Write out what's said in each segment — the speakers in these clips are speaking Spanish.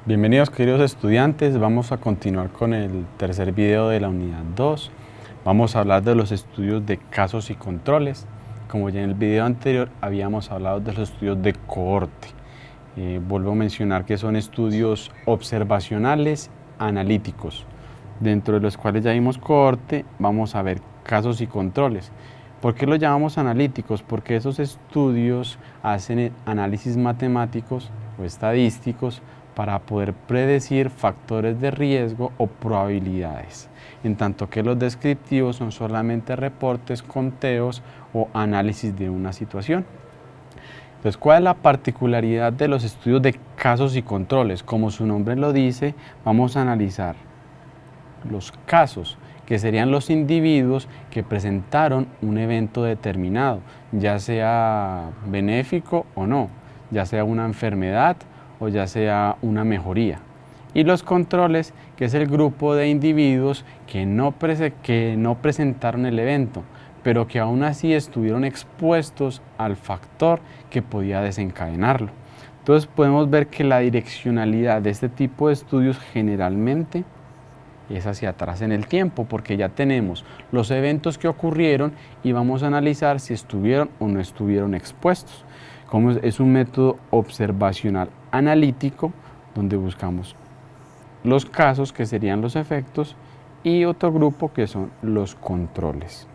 Bienvenidos queridos estudiantes, vamos a continuar con el tercer video de la unidad 2. Vamos a hablar de los estudios de casos y controles. Como ya en el video anterior habíamos hablado de los estudios de cohorte. Vuelvo a mencionar que son estudios observacionales analíticos, dentro de los cuales ya vimos cohorte. Vamos a ver casos y controles. ¿Por qué los llamamos analíticos? Porque esos estudios hacen análisis matemáticos o estadísticos para poder predecir factores de riesgo o probabilidades, en tanto que los descriptivos son solamente reportes, conteos o análisis de una situación. Entonces, ¿cuál es la particularidad de los estudios de casos y controles? Como su nombre lo dice, vamos a analizar los casos, que serían los individuos que presentaron un evento determinado, ya sea benéfico o no, ya sea una enfermedad o ya sea una mejoría. Y los controles, que es el grupo de individuos que no presentaron el evento, pero que aún así estuvieron expuestos al factor que podía desencadenarlo. Entonces podemos ver que la direccionalidad de este tipo de estudios generalmente es hacia atrás en el tiempo, porque ya tenemos los eventos que ocurrieron y vamos a analizar si estuvieron o no estuvieron expuestos. Como es un método observacional analítico, donde buscamos los casos, que serían los efectos, y otro grupo que son los controles.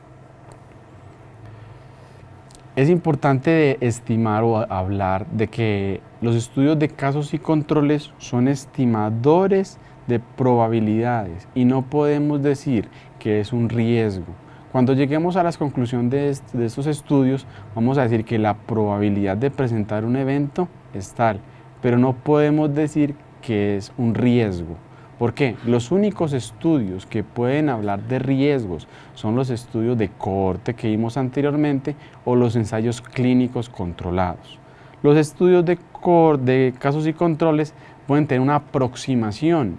Es importante estimar o hablar de que los estudios de casos y controles son estimadores de probabilidades y no podemos decir que es un riesgo. Cuando lleguemos a las conclusiones de estos estudios, vamos a decir que la probabilidad de presentar un evento es tal, pero no podemos decir que es un riesgo. ¿Por qué? Los únicos estudios que pueden hablar de riesgos son los estudios de cohorte que vimos anteriormente o los ensayos clínicos controlados. Los estudios de casos y controles pueden tener una aproximación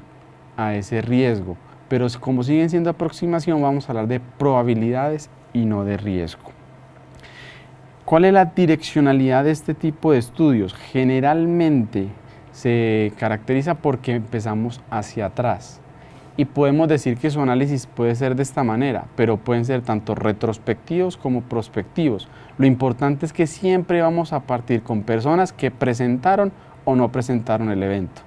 a ese riesgo, pero como siguen siendo aproximación, vamos a hablar de probabilidades y no de riesgo. ¿Cuál es la direccionalidad de este tipo de estudios? Generalmente se caracteriza porque empezamos hacia atrás y podemos decir que su análisis puede ser de esta manera, pero pueden ser tanto retrospectivos como prospectivos. Lo importante es que siempre vamos a partir con personas que presentaron o no presentaron el evento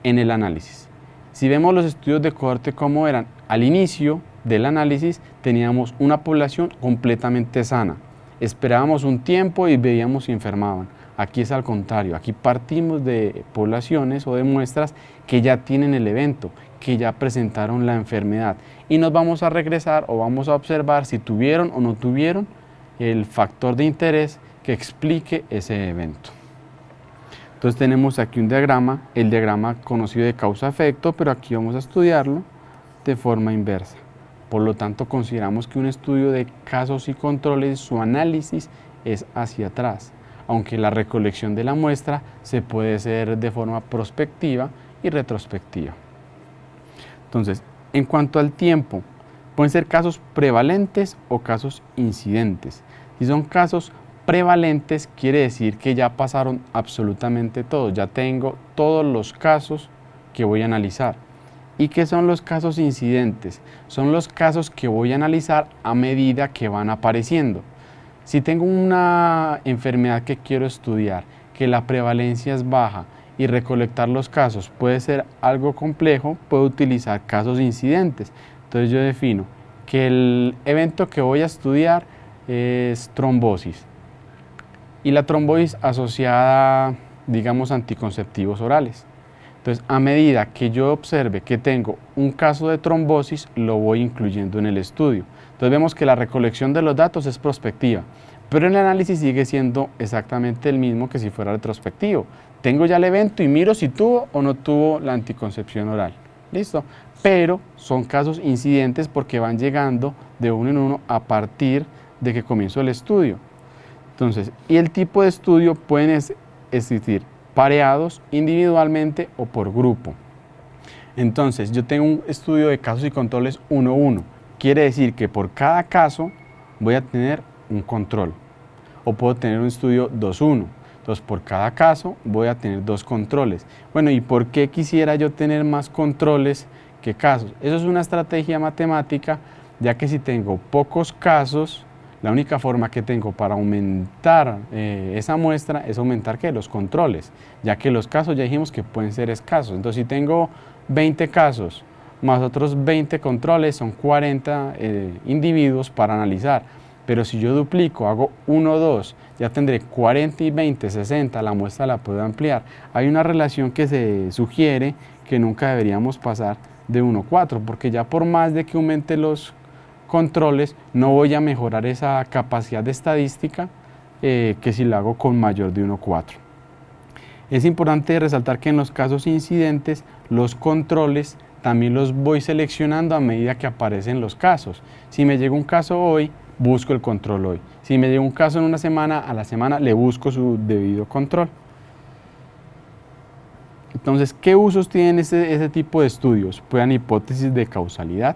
en el análisis. Si vemos los estudios de cohorte como eran, al inicio del análisis teníamos una población completamente sana. Esperábamos un tiempo y veíamos si enfermaban. Aquí es al contrario, aquí partimos de poblaciones o de muestras que ya tienen el evento, que ya presentaron la enfermedad, y nos vamos a regresar o vamos a observar si tuvieron o no tuvieron el factor de interés que explique ese evento. Entonces tenemos aquí un diagrama, el diagrama conocido de causa-efecto, pero aquí vamos a estudiarlo de forma inversa. Por lo tanto, consideramos que un estudio de casos y controles, su análisis es hacia atrás, aunque la recolección de la muestra se puede hacer de forma prospectiva y retrospectiva. Entonces, en cuanto al tiempo, pueden ser casos prevalentes o casos incidentes. Si son casos prevalentes, quiere decir que ya pasaron absolutamente todos, ya tengo todos los casos que voy a analizar. ¿Y qué son los casos incidentes? Son los casos que voy a analizar a medida que van apareciendo. Si tengo una enfermedad que quiero estudiar, que la prevalencia es baja y recolectar los casos puede ser algo complejo, puedo utilizar casos incidentes. Entonces yo defino que el evento que voy a estudiar es trombosis. Y la trombosis asociada, digamos, a anticonceptivos orales. Entonces, a medida que yo observe que tengo un caso de trombosis, lo voy incluyendo en el estudio. Entonces vemos que la recolección de los datos es prospectiva, pero el análisis sigue siendo exactamente el mismo que si fuera retrospectivo. Tengo ya el evento y miro si tuvo o no tuvo la anticoncepción oral. ¿Listo? Pero son casos incidentes porque van llegando de uno en uno a partir de que comienzo el estudio. Entonces, y el tipo de estudio pueden existir pareados, individualmente o por grupo. Entonces, yo tengo un estudio de casos y controles 1-1. Quiere decir que por cada caso voy a tener un control. O puedo tener un estudio 2-1. Entonces, por cada caso voy a tener 2 controles. Bueno, ¿y por qué quisiera yo tener más controles que casos? Eso es una estrategia matemática, ya que si tengo pocos casos, la única forma que tengo para aumentar esa muestra es aumentar ¿qué? Los controles, ya que los casos ya dijimos que pueden ser escasos. Entonces, si tengo 20 casos más otros 20 controles, son 40 individuos para analizar. Pero si yo duplico, hago 1 o 2, ya tendré 40 y 20, 60, la muestra la puedo ampliar. Hay una relación que se sugiere que nunca deberíamos pasar de 1 a 4, porque ya por más de que aumente los controles, no voy a mejorar esa capacidad de estadística que si lo hago con mayor de 1 a 4. Es importante resaltar que en los casos incidentes, los controles también los voy seleccionando a medida que aparecen los casos. Si me llega un caso hoy, busco el control hoy. Si me llega un caso en una semana, a la semana le busco su debido control. Entonces, ¿qué usos tienen ese tipo de estudios? Pueden hipótesis de causalidad.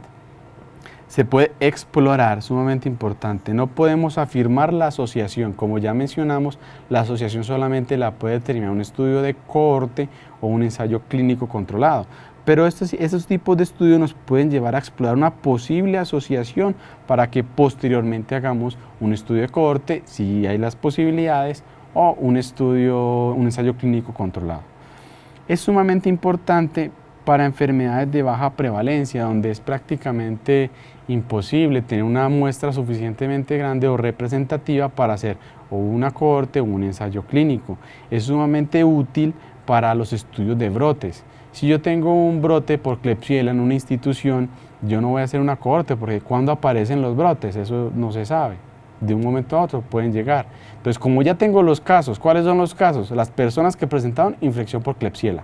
Se puede explorar, sumamente importante. No podemos afirmar la asociación. Como ya mencionamos, la asociación solamente la puede determinar un estudio de cohorte o un ensayo clínico controlado. Pero esos tipos de estudios nos pueden llevar a explorar una posible asociación para que posteriormente hagamos un estudio de cohorte, si hay las posibilidades, o un ensayo clínico controlado. Es sumamente importante para enfermedades de baja prevalencia, donde es prácticamente imposible tener una muestra suficientemente grande o representativa para hacer o una cohorte o un ensayo clínico. Es sumamente útil para los estudios de brotes. Si yo tengo un brote por Klebsiella en una institución, yo no voy a hacer una cohorte porque cuando aparecen los brotes, eso no se sabe. De un momento a otro pueden llegar. Entonces, como ya tengo los casos, ¿cuáles son los casos? Las personas que presentaron infección por Klebsiella.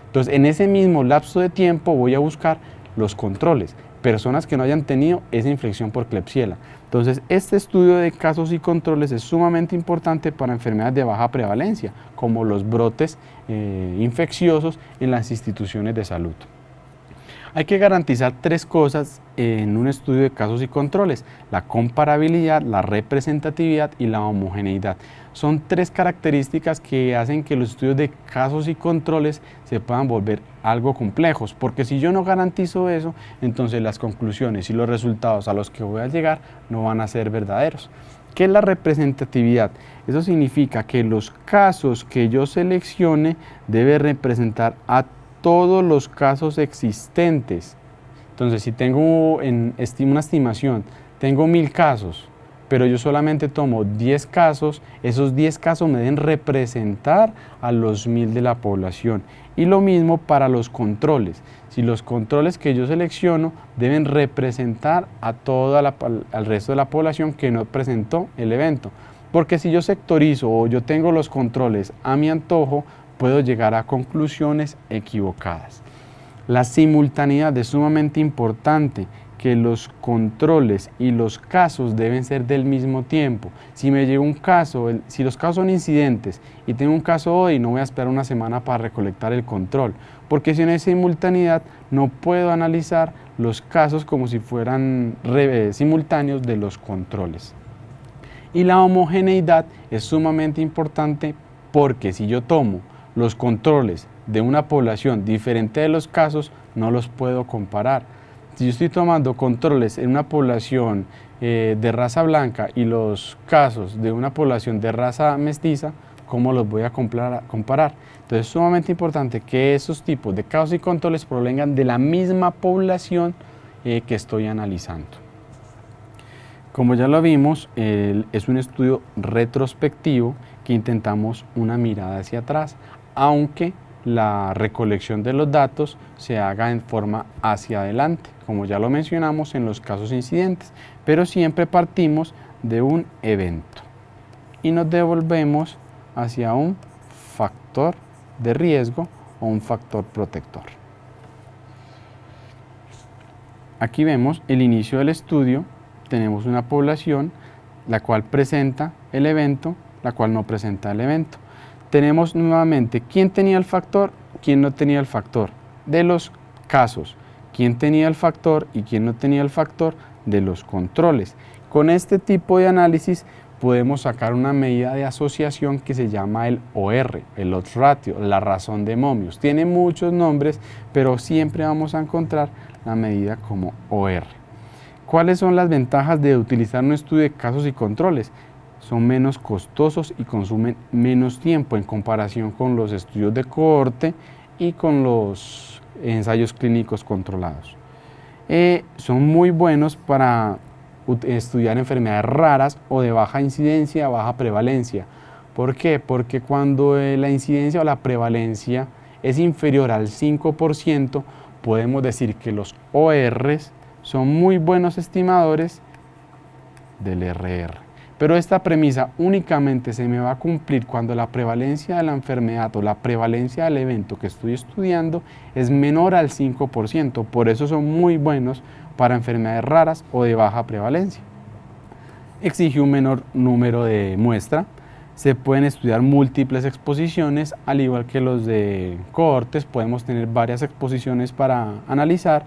Entonces, en ese mismo lapso de tiempo voy a buscar los controles, personas que no hayan tenido esa infección por Klebsiella. Entonces, este estudio de casos y controles es sumamente importante para enfermedades de baja prevalencia, como los brotes infecciosos en las instituciones de salud. Hay que garantizar 3 cosas en un estudio de casos y controles: la comparabilidad, la representatividad y la homogeneidad. Son 3 características que hacen que los estudios de casos y controles se puedan volver algo complejos, porque si yo no garantizo eso, entonces las conclusiones y los resultados a los que voy a llegar no van a ser verdaderos. ¿Qué es la representatividad? Eso significa que los casos que yo seleccione deben representar a todos los casos existentes. Entonces, si tengo una estimación, tengo 1000 casos, pero yo solamente tomo 10 casos, esos 10 casos me deben representar a los 1000 de la población. Y lo mismo para los controles. Si los controles que yo selecciono deben representar a al resto de la población que no presentó el evento. Porque si yo sectorizo o yo tengo los controles a mi antojo, puedo llegar a conclusiones equivocadas. La simultaneidad es sumamente importante, que los controles y los casos deben ser del mismo tiempo. Si me llega un caso, si los casos son incidentes y tengo un caso hoy, no voy a esperar una semana para recolectar el control, porque si no hay simultaneidad no puedo analizar los casos como si fueran simultáneos de los controles. Y la homogeneidad es sumamente importante, porque si yo tomo los controles de una población diferente de los casos, no los puedo comparar. Si yo estoy tomando controles en una población de raza blanca y los casos de una población de raza mestiza, ¿cómo los voy a comparar? Entonces es sumamente importante que esos tipos de casos y controles provengan de la misma población que estoy analizando. Como ya lo vimos, es un estudio retrospectivo que intentamos una mirada hacia atrás, aunque la recolección de los datos se haga en forma hacia adelante, como ya lo mencionamos en los casos incidentes, pero siempre partimos de un evento y nos devolvemos hacia un factor de riesgo o un factor protector. Aquí vemos el inicio del estudio. Tenemos una población la cual presenta el evento, la cual no presenta el evento. Tenemos nuevamente quién tenía el factor, quién no tenía el factor de los casos, quién tenía el factor y quién no tenía el factor de los controles. Con este tipo de análisis podemos sacar una medida de asociación que se llama el OR, el odds ratio, la razón de Mobius. Tiene muchos nombres, pero siempre vamos a encontrar la medida como OR. ¿Cuáles son las ventajas de utilizar un estudio de casos y controles? Son menos costosos y consumen menos tiempo en comparación con los estudios de cohorte y con los ensayos clínicos controlados. Son muy buenos para estudiar enfermedades raras o de baja incidencia, baja prevalencia. ¿Por qué? Porque cuando la incidencia o la prevalencia es inferior al 5%, podemos decir que los ORs son muy buenos estimadores del RR. Pero esta premisa únicamente se me va a cumplir cuando la prevalencia de la enfermedad o la prevalencia del evento que estoy estudiando es menor al 5%. Por eso son muy buenos para enfermedades raras o de baja prevalencia. Exige un menor número de muestra. Se pueden estudiar múltiples exposiciones, al igual que los de cohortes, podemos tener varias exposiciones para analizar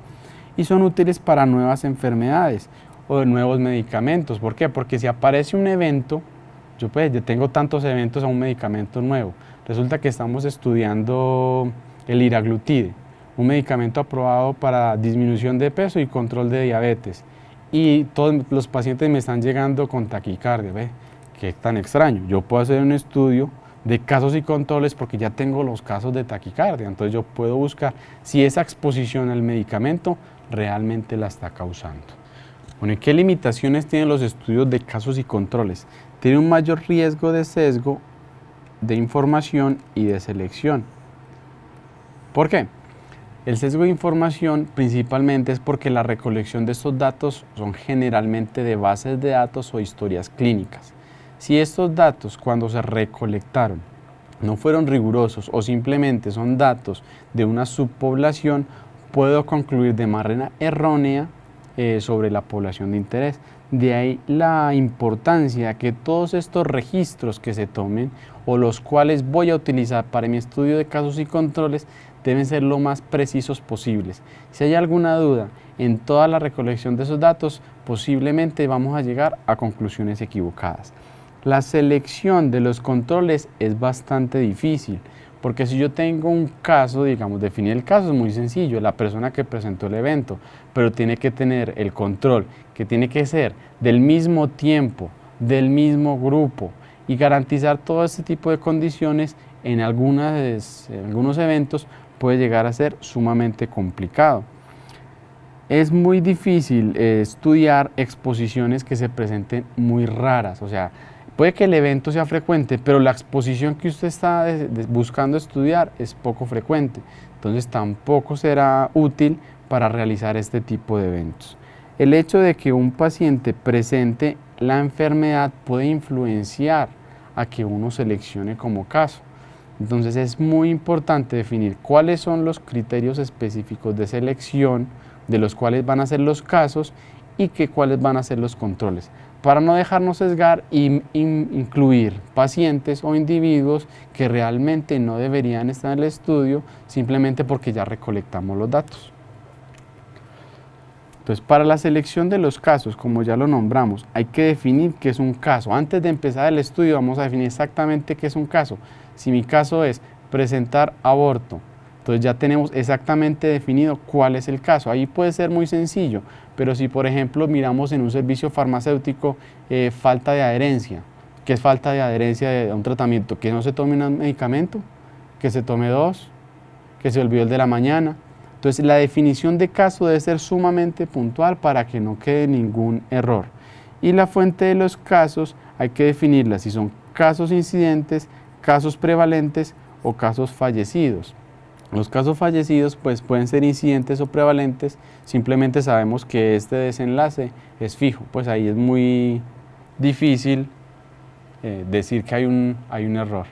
y son útiles para nuevas enfermedades o de nuevos medicamentos. ¿Por qué? Porque si aparece un evento, yo tengo tantos eventos a un medicamento nuevo. Resulta que estamos estudiando el liraglutide, un medicamento aprobado para disminución de peso y control de diabetes. Y todos los pacientes me están llegando con taquicardia. ¿Ve? Qué tan extraño. Yo puedo hacer un estudio de casos y controles porque ya tengo los casos de taquicardia. Entonces yo puedo buscar si esa exposición al medicamento realmente la está causando. Bueno, ¿y qué limitaciones tienen los estudios de casos y controles? Tienen un mayor riesgo de sesgo de información y de selección. ¿Por qué? El sesgo de información principalmente es porque la recolección de estos datos son generalmente de bases de datos o historias clínicas. Si estos datos, cuando se recolectaron, no fueron rigurosos o simplemente son datos de una subpoblación, puedo concluir de manera errónea sobre la población de interés. De ahí la importancia que todos estos registros que se tomen o los cuales voy a utilizar para mi estudio de casos y controles deben ser lo más precisos posibles. Si hay alguna duda en toda la recolección de esos datos, posiblemente vamos a llegar a conclusiones equivocadas. La selección de los controles es bastante difícil, porque si yo tengo un caso, digamos, definir el caso es muy sencillo, la persona que presentó el evento, pero tiene que tener el control, que tiene que ser del mismo tiempo, del mismo grupo, y garantizar todo este tipo de condiciones en algunos eventos puede llegar a ser sumamente complicado. Es muy difícil estudiar exposiciones que se presenten muy raras, o sea, puede que el evento sea frecuente, pero la exposición que usted está buscando estudiar es poco frecuente, entonces tampoco será útil para realizar este tipo de eventos. El hecho de que un paciente presente la enfermedad puede influenciar a que uno seleccione como caso. Entonces es muy importante definir cuáles son los criterios específicos de selección de los cuales van a ser los casos y cuáles van a ser los controles, para no dejarnos sesgar e incluir pacientes o individuos que realmente no deberían estar en el estudio simplemente porque ya recolectamos los datos. Entonces, para la selección de los casos, como ya lo nombramos, hay que definir qué es un caso. Antes de empezar el estudio vamos a definir exactamente qué es un caso. Si mi caso es presentar aborto, entonces ya tenemos exactamente definido cuál es el caso. Ahí puede ser muy sencillo, pero si por ejemplo miramos en un servicio farmacéutico falta de adherencia, ¿qué es falta de adherencia a un tratamiento? Que no se tome un medicamento, que se tome dos, que se olvidó el de la mañana. Entonces la definición de caso debe ser sumamente puntual para que no quede ningún error. Y la fuente de los casos hay que definirla si son casos incidentes, casos prevalentes o casos fallecidos. Los casos fallecidos pues pueden ser incidentes o prevalentes, simplemente sabemos que este desenlace es fijo, pues ahí es muy difícil decir que hay un error.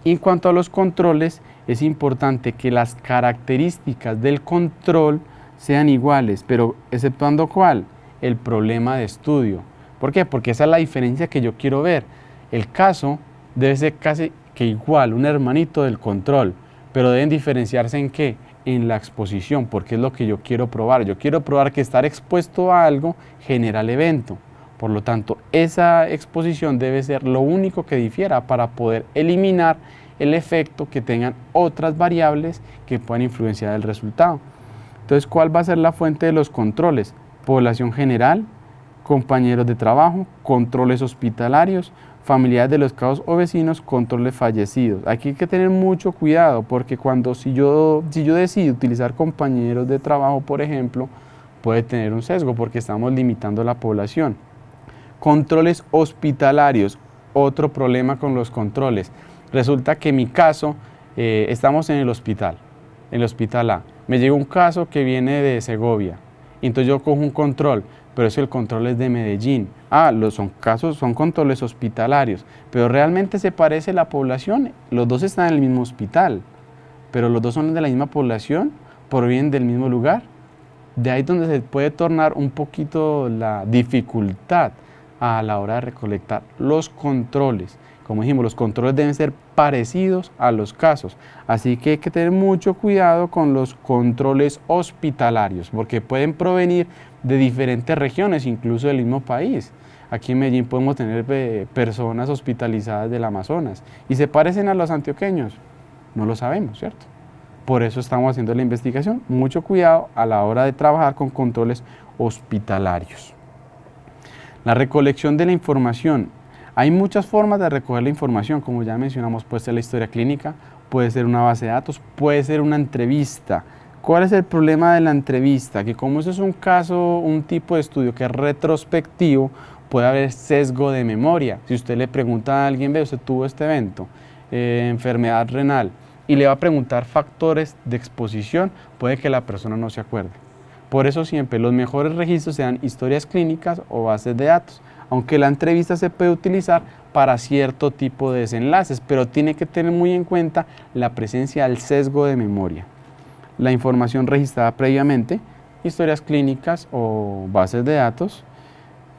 Y en cuanto a los controles, es importante que las características del control sean iguales, pero exceptuando ¿cuál? El problema de estudio. ¿Por qué? Porque esa es la diferencia que yo quiero ver. El caso debe ser casi que igual, un hermanito del control, pero deben diferenciarse ¿en qué? En la exposición, porque es lo que yo quiero probar. Yo quiero probar que estar expuesto a algo genera el evento. Por lo tanto, esa exposición debe ser lo único que difiera para poder eliminar el efecto que tengan otras variables que puedan influenciar el resultado. Entonces, ¿cuál va a ser la fuente de los controles? Población general, compañeros de trabajo, controles hospitalarios, familiares de los casos o vecinos, controles fallecidos. Aquí hay que tener mucho cuidado porque si yo decido utilizar compañeros de trabajo, por ejemplo, puede tener un sesgo porque estamos limitando la población. Controles hospitalarios, otro problema con los controles. Resulta que en mi caso, estamos en el hospital A. Me llega un caso que viene de Segovia, entonces yo cojo un control, pero el control es de Medellín. Son controles hospitalarios, pero realmente se parece la población. Los dos están en el mismo hospital, pero los dos son de la misma población, provienen del mismo lugar. De ahí donde se puede tornar un poquito la dificultad a la hora de recolectar los controles. Como dijimos, los controles deben ser parecidos a los casos, así que hay que tener mucho cuidado con los controles hospitalarios, porque pueden provenir de diferentes regiones, incluso del mismo país. Aquí en Medellín podemos tener personas hospitalizadas del Amazonas y se parecen a los antioqueños, no lo sabemos, ¿cierto? Por eso estamos haciendo la investigación. Mucho cuidado a la hora de trabajar con controles hospitalarios. La recolección de la información. Hay muchas formas de recoger la información, como ya mencionamos, puede ser la historia clínica, puede ser una base de datos, puede ser una entrevista. ¿Cuál es el problema de la entrevista? Que como eso es un caso, un tipo de estudio que es retrospectivo, puede haber sesgo de memoria. Si usted le pregunta a alguien, ve, usted tuvo este evento, enfermedad renal, y le va a preguntar factores de exposición, puede que la persona no se acuerde. Por eso siempre los mejores registros sean historias clínicas o bases de datos, aunque la entrevista se puede utilizar para cierto tipo de desenlaces, pero tiene que tener muy en cuenta la presencia del sesgo de memoria. La información registrada previamente, historias clínicas o bases de datos,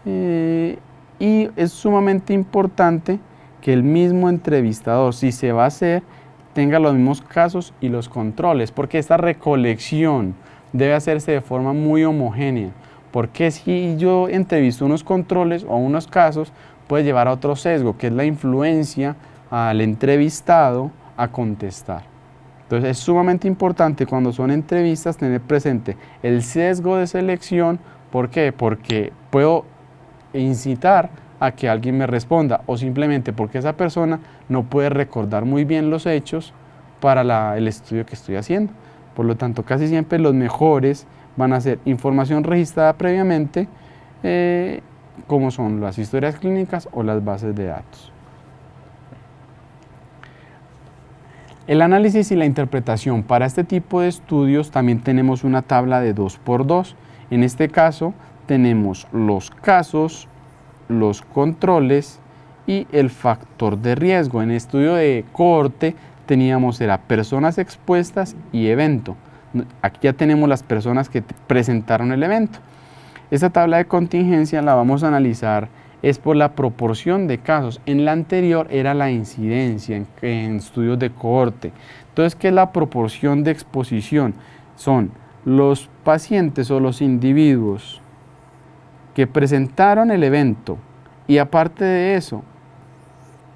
y es sumamente importante que el mismo entrevistador, si se va a hacer, tenga los mismos casos y los controles, porque esta recolección debe hacerse de forma muy homogénea, porque si yo entrevisto unos controles o unos casos, puede llevar a otro sesgo, que es la influencia al entrevistado a contestar. Entonces es sumamente importante cuando son entrevistas tener presente el sesgo de selección. ¿Por qué? Porque puedo incitar a que alguien me responda o simplemente porque esa persona no puede recordar muy bien los hechos para el estudio que estoy haciendo. Por lo tanto, casi siempre los mejores van a ser información registrada previamente, como son las historias clínicas o las bases de datos. El análisis y la interpretación. Para este tipo de estudios también tenemos una tabla de 2×2. En este caso tenemos los casos, los controles y el factor de riesgo. En el estudio de cohorte teníamos personas expuestas y evento. Aquí ya tenemos las personas que presentaron el evento. Esta tabla de contingencia la vamos a analizar es por la proporción de casos. En la anterior era la incidencia en estudios de cohorte. Entonces, ¿qué es la proporción de exposición? Son los pacientes o los individuos que presentaron el evento y aparte de eso,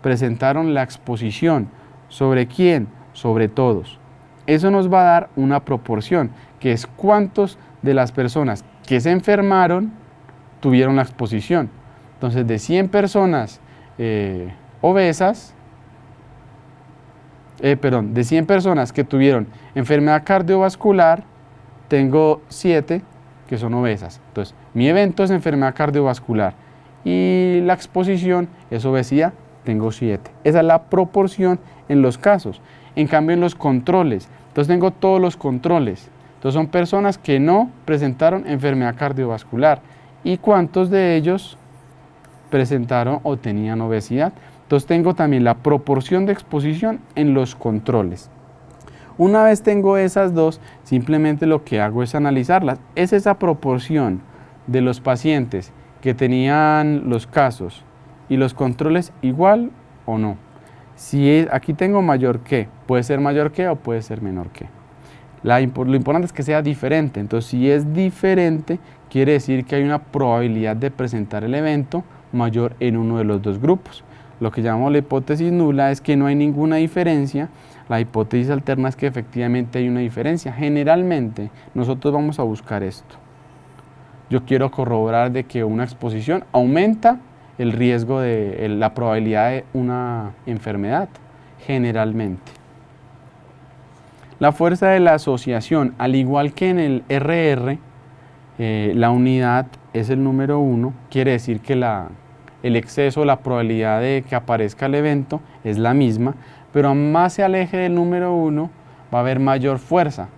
presentaron la exposición. ¿Sobre quién? Sobre todos. Eso nos va a dar una proporción, que es cuántos de las personas que se enfermaron tuvieron la exposición. Entonces, de 100 personas obesas, de 100 personas que tuvieron enfermedad cardiovascular, tengo 7 que son obesas. Entonces, mi evento es enfermedad cardiovascular y la exposición es obesidad, tengo 7. Esa es la proporción en los casos. En cambio, en los controles, entonces tengo todos los controles. Entonces, son personas que no presentaron enfermedad cardiovascular. ¿Y cuántos de ellos presentaron o tenían obesidad? Entonces, tengo también la proporción de exposición en los controles. Una vez tengo esas dos, simplemente lo que hago es analizarlas. ¿Es esa proporción de los pacientes que tenían los casos y los controles igual o no? Si aquí tengo mayor que, puede ser mayor que o puede ser menor que. Lo importante es que sea diferente. Entonces, si es diferente, quiere decir que hay una probabilidad de presentar el evento mayor en uno de los dos grupos. Lo que llamamos la hipótesis nula es que no hay ninguna diferencia. La hipótesis alterna es que efectivamente hay una diferencia. Generalmente, nosotros vamos a buscar esto. Yo quiero corroborar de que una exposición aumenta el riesgo de la probabilidad de una enfermedad, generalmente. La fuerza de la asociación, al igual que en el RR, la unidad es el número 1, quiere decir que el exceso, la probabilidad de que aparezca el evento es la misma, pero a más se aleje del número 1, va a haber mayor fuerza,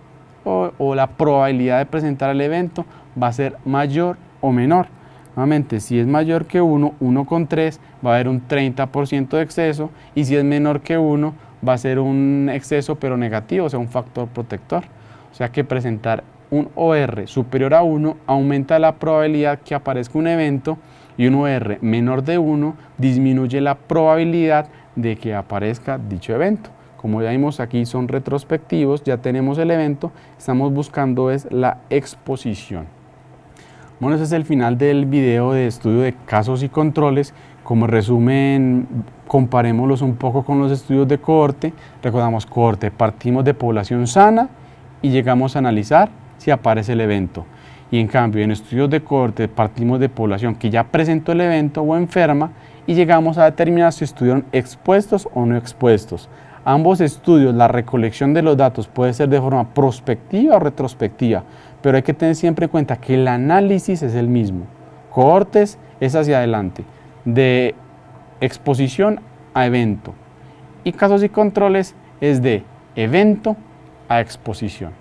o la probabilidad de presentar el evento va a ser mayor o menor. Nuevamente, si es mayor que 1, 1,3, va a haber un 30% de exceso, y si es menor que 1, va a ser un exceso pero negativo, o sea, un factor protector. O sea que presentar un OR superior a 1 aumenta la probabilidad que aparezca un evento, y un OR menor de 1 disminuye la probabilidad de que aparezca dicho evento. Como ya vimos aquí son retrospectivos, ya tenemos el evento, estamos buscando es la exposición. Bueno, ese es el final del video de estudio de casos y controles. Como resumen, comparémoslos un poco con los estudios de cohorte. Recordamos cohorte, partimos de población sana y llegamos a analizar si aparece el evento. Y en cambio, en estudios de cohorte partimos de población que ya presentó el evento o enferma y llegamos a determinar si estuvieron expuestos o no expuestos. Ambos estudios, la recolección de los datos puede ser de forma prospectiva o retrospectiva, pero hay que tener siempre en cuenta que el análisis es el mismo. Cohortes es hacia adelante, de exposición a evento, y casos y controles es de evento a exposición.